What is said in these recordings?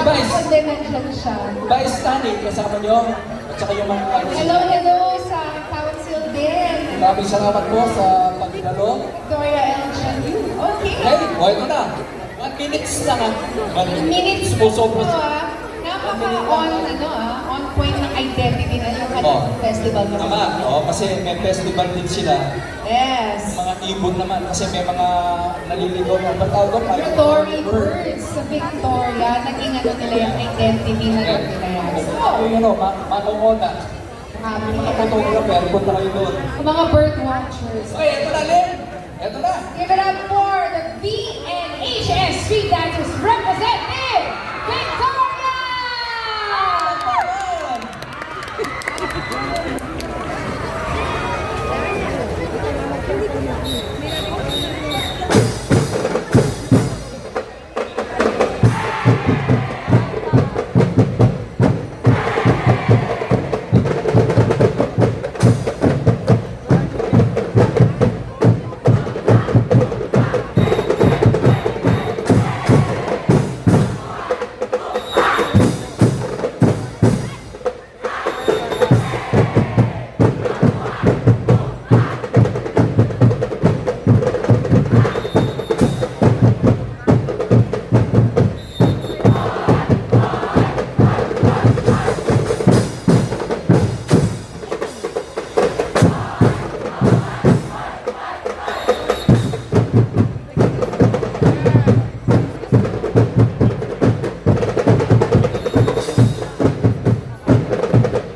Ako din nandiyan siya. Vice Tani, kasama nyo. At saka yung mga Hello sa council din. Maraming salamat po sa pagdalo. Victoria L. Chanyu. Okay. Hey, o ito na. 1 minutes lang ha. 1 Minutes Sumusobra ito sa... on point ng identity na yung kanilang festival naman. Tama, kasi may festival din sila. Yes. Mga ibon naman, kasi may mga naliligaw na batawag doon. Story birds sa Victoria, naging nila yung identity na nila. So, Yung manungoda. Mga photographer, punta kayo doon. mga bird watchers. Okay, ito na, Lynn. Ito na. Give it up for the BNHS Street Dancers representative, Victoria!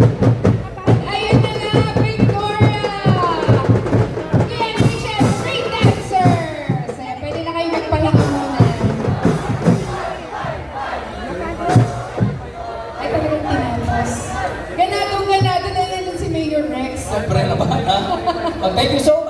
Ayun na nga, Victoria! BNHS Street Dancers! Pwede na kayo magpahinga muna. Ay, talagang tinapos. Ganado na yun si Mayor Rex. Siyempre naman ha. Thank you so much.